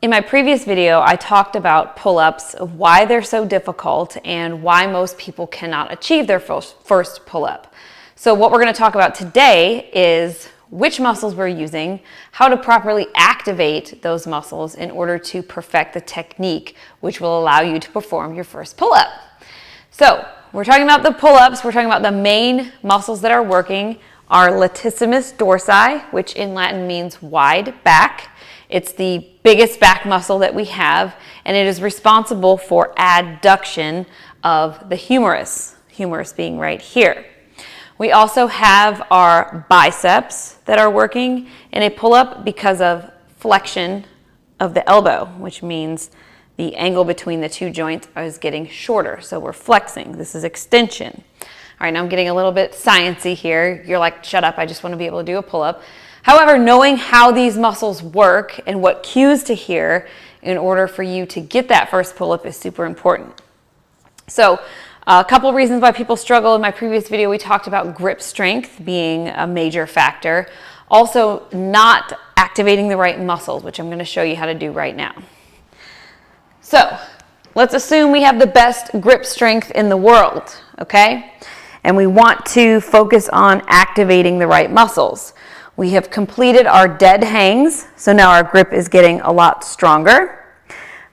In my previous video, I talked about pull-ups, of why they're so difficult and why most people cannot achieve their first pull-up. So what we're going to talk about today is which muscles we're using, how to properly activate those muscles in order to perfect the technique which will allow you to perform your first pull-up. So we're talking about the pull-ups, we're talking about the main muscles that are working are Latissimus Dorsi, which in Latin means wide back. It's the biggest back muscle that we have, and it is responsible for adduction of the humerus being right here. We also have our biceps that are working in a pull-up because of flexion of the elbow, which means the angle between the two joints is getting shorter. So we're flexing. This is extension. All right, now I'm getting a little bit sciencey here. You're like, shut up, I just want to be able to do a pull-up. However, knowing how these muscles work and what cues to hear in order for you to get that first pull-up is super important. So a couple reasons why people struggle. In my previous video, we talked about grip strength being a major factor. Also, not activating the right muscles, which I'm going to show you how to do right now. So let's assume we have the best grip strength in the world, okay? And we want to focus on activating the right muscles. We have completed our dead hangs, so now our grip is getting a lot stronger.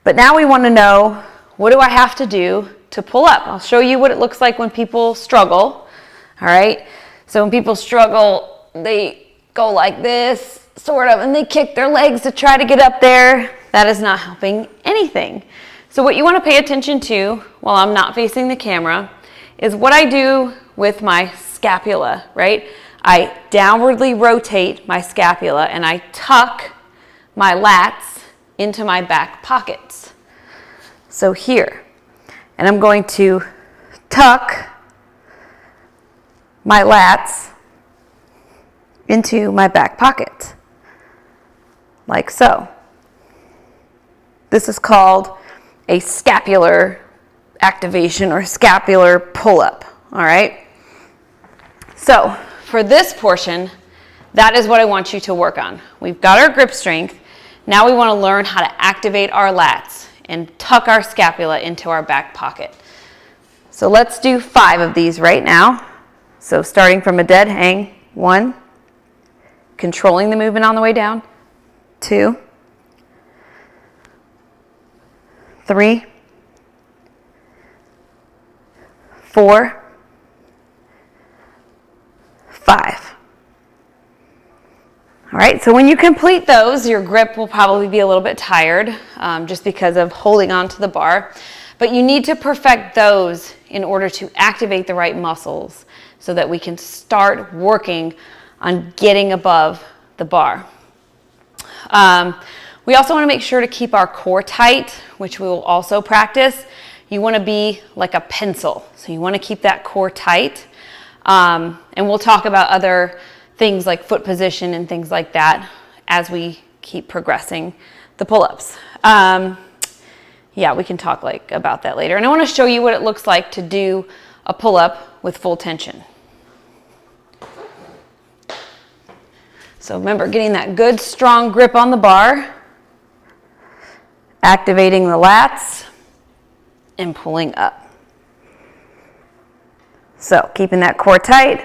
But now we want to know, what do I have to do to pull up? I'll show you what it looks like when people struggle. All right, so when people struggle, they go like this, sort of, and they kick their legs to try to get up there. That is not helping anything. So what you want to pay attention to while I'm not facing the camera is what I do with my scapula, right? I downwardly rotate my scapula and I tuck my lats into my back pockets. So here, and I'm going to tuck my lats into my back pocket, like so. This is called a scapular activation or scapular pull-up, all right? So for this portion, that is what I want you to work on. We've got our grip strength. Now we want to learn how to activate our lats and tuck our scapula into our back pocket. So let's do 5 of these right now. So starting from a dead hang, 1, controlling the movement on the way down, 2, 3, 4, 5. All right, so when you complete those, your grip will probably be a little bit tired just because of holding on to the bar. But you need to perfect those in order to activate the right muscles so that we can start working on getting above the bar. We also want to make sure to keep our core tight, which we will also practice. You want to be like a pencil, so you want to keep that core tight. And we'll talk about other things like foot position and things like that as we keep progressing the pull-ups. Yeah, we can talk about that later. And I want to show you what it looks like to do a pull-up with full tension. So remember, getting that good strong grip on the bar, activating the lats, and pulling up. So keeping that core tight,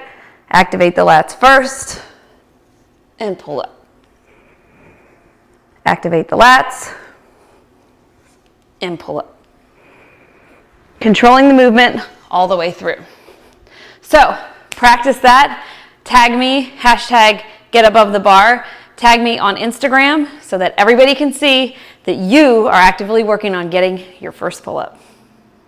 activate the lats first, and pull up. Activate the lats, and pull up. Controlling the movement all the way through. So practice that. Tag me, #GetAboveTheBar. Tag me on Instagram so that everybody can see that you are actively working on getting your first pull-up.